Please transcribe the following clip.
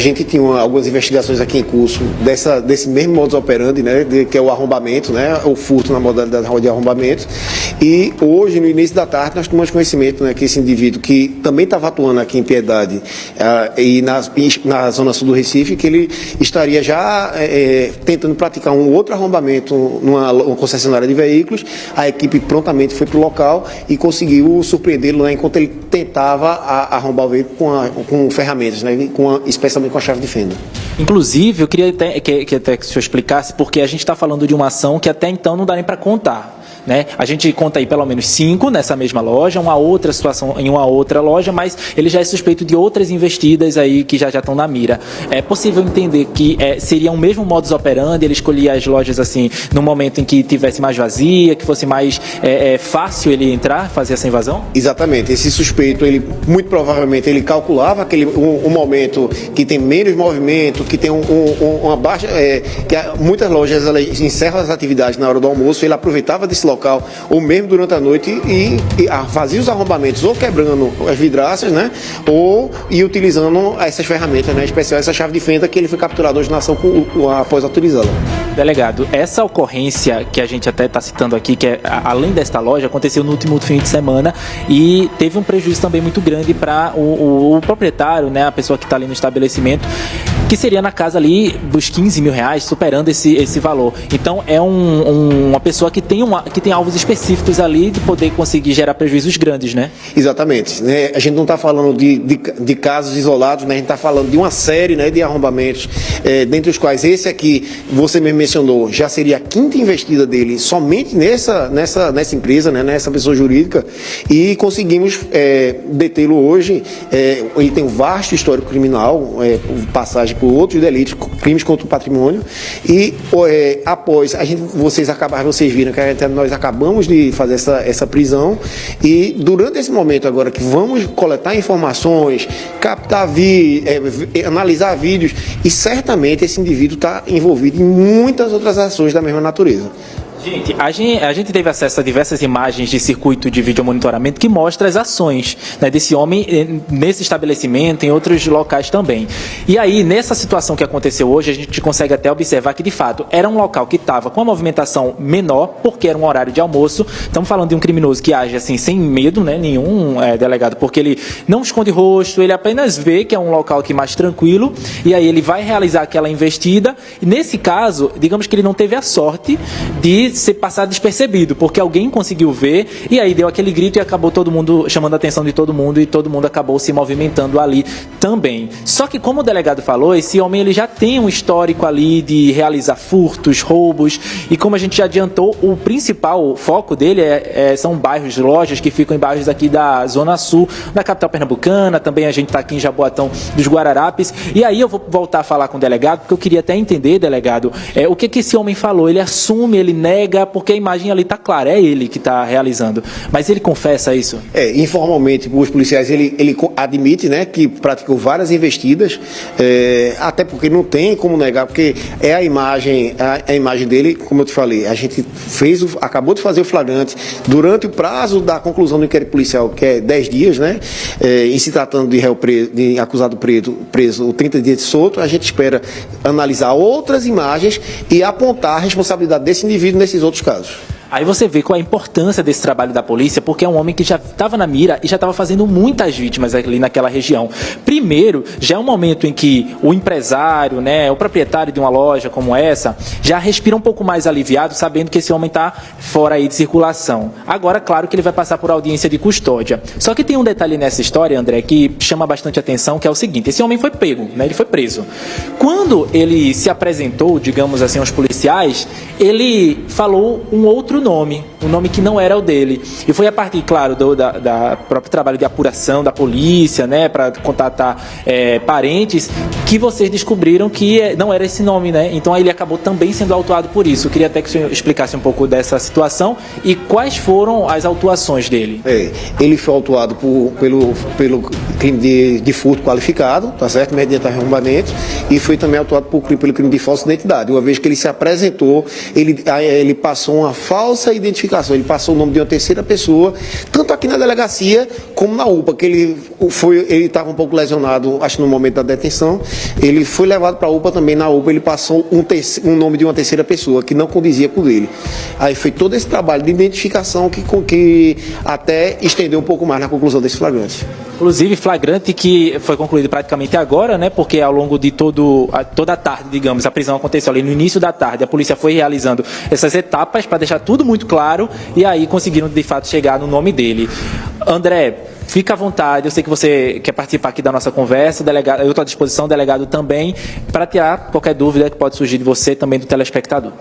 A gente tinha algumas investigações aqui em curso desse mesmo modus operandi, né, que é o arrombamento, né, o furto na modalidade de arrombamento. E hoje, no início da tarde, nós tomamos conhecimento, né, que esse indivíduo que também estava atuando aqui em Piedade e na zona sul do Recife, que ele estaria já tentando praticar um outro arrombamento numa concessionária de veículos. A equipe prontamente foi para o local e conseguiu surpreendê-lo, né, enquanto ele tentava arrombar o veículo com ferramentas, né, especialmente com a chave de fenda. Inclusive, eu queria até que o senhor explicasse, porque a gente está falando de uma ação que até então não dá nem para contar. Né? A gente conta aí pelo menos 5 nessa mesma loja, uma outra situação em uma outra loja, mas ele já é suspeito de outras investidas aí que já estão na mira. É possível entender que seria o mesmo modus operandi, ele escolhia as lojas assim no momento em que tivesse mais vazia, que fosse mais fácil ele entrar, fazer essa invasão? Exatamente. Esse suspeito, ele muito provavelmente ele calculava um momento que tem menos movimento, que tem uma baixa, que muitas lojas elas encerram as atividades na hora do almoço, ele aproveitava desse local, ou mesmo durante a noite, e fazia os arrombamentos, ou quebrando as vidraças, né, ou utilizando essas ferramentas, né, especial essa chave de fenda que ele foi capturado hoje na ação após autorizá-la. Delegado, essa ocorrência que a gente até está citando aqui, que é além desta loja, aconteceu no último fim de semana e teve um prejuízo também muito grande para o proprietário, né, a pessoa que está ali no estabelecimento, que seria na casa ali dos R$15.000, superando esse valor. Então é uma pessoa que tem alvos específicos ali de poder conseguir gerar prejuízos grandes, né? Exatamente. Né? A gente não está falando de casos isolados, né? A gente está falando de uma série, né, de arrombamentos, dentre os quais esse aqui, você mesmo mencionou, já seria a 5ª investida dele somente nessa empresa, né, nessa pessoa jurídica, e conseguimos detê-lo hoje. Ele tem um vasto histórico criminal, passagem por outros delitos, crimes contra o patrimônio, e após vocês viram que nós acabamos de fazer essa prisão, e durante esse momento agora que vamos coletar informações, captar analisar vídeos, e certamente esse indivíduo está envolvido em muitas outras ações da mesma natureza. Gente, a gente teve acesso a diversas imagens de circuito de videomonitoramento que mostra as ações, né, desse homem nesse estabelecimento, em outros locais também. E aí, nessa situação que aconteceu hoje, a gente consegue até observar que, de fato, era um local que estava com a movimentação menor, porque era um horário de almoço. Estamos falando de um criminoso que age assim, sem medo, né, nenhum delegado, porque ele não esconde rosto, ele apenas vê que é um local aqui mais tranquilo, e aí ele vai realizar aquela investida. E nesse caso, digamos que ele não teve a sorte de ser passado despercebido, porque alguém conseguiu ver e aí deu aquele grito e acabou todo mundo chamando a atenção de todo mundo e todo mundo acabou se movimentando ali também. Só que, como o delegado falou, esse homem ele já tem um histórico ali de realizar furtos, roubos, e como a gente já adiantou, o principal foco dele são bairros, lojas que ficam em bairros aqui da Zona Sul, da capital pernambucana. Também a gente está aqui em Jaboatão dos Guararapes. E aí eu vou voltar a falar com o delegado, porque eu queria até entender, delegado, o que esse homem falou. Ele assume, ele nega, porque a imagem ali está clara, é ele que está realizando. Mas ele confessa isso? Informalmente, os policiais, ele admite, né, que praticou várias investidas, até porque não tem como negar, porque é a imagem dele, como eu te falei, a gente acabou de fazer o flagrante durante o prazo da conclusão do inquérito policial, que é 10 dias, né, em se tratando de réu preso, de acusado preso 30 dias de solto. A gente espera analisar outras imagens e apontar a responsabilidade desse indivíduo nesses outros casos. Aí você vê qual é a importância desse trabalho da polícia, porque é um homem que já estava na mira e já estava fazendo muitas vítimas ali naquela região. Primeiro, já é um momento em que o empresário, né, o proprietário de uma loja como essa, já respira um pouco mais aliviado, sabendo que esse homem está fora aí de circulação. Agora, claro que ele vai passar por audiência de custódia. Só que tem um detalhe nessa história, André, que chama bastante atenção, que é o seguinte: esse homem foi pego, né, ele foi preso. Quando ele se apresentou, digamos assim, aos policiais, ele falou um outro nome, um nome que não era o dele. E foi a partir, claro, da próprio trabalho de apuração da polícia, né, para contatar parentes, que vocês descobriram que não era esse nome, né? Então ele acabou também sendo autuado por isso. Eu queria até que o senhor explicasse um pouco dessa situação e quais foram as autuações dele. Ele foi autuado pelo crime de furto qualificado, tá certo? Mediante arrombamento, e foi também autuado pelo crime de falsa identidade. Uma vez que ele se apresentou, ele passou uma falsa identificação identificação, ele passou o nome de uma terceira pessoa, tanto aqui na delegacia como na UPA, que ele estava um pouco lesionado, acho que no momento da detenção, ele foi levado para a UPA também, na UPA ele passou um nome de uma terceira pessoa, que não condizia com ele. Aí foi todo esse trabalho de identificação que até estendeu um pouco mais na conclusão desse flagrante. Inclusive, flagrante que foi concluído praticamente agora, né? Porque ao longo de toda a tarde, digamos, a prisão aconteceu ali no início da tarde, a polícia foi realizando essas etapas para deixar tudo muito claro e aí conseguiram, de fato, chegar no nome dele. André, fica à vontade, eu sei que você quer participar aqui da nossa conversa, delegado, eu estou à disposição, delegado também, para tirar qualquer dúvida que pode surgir de você, também do telespectador.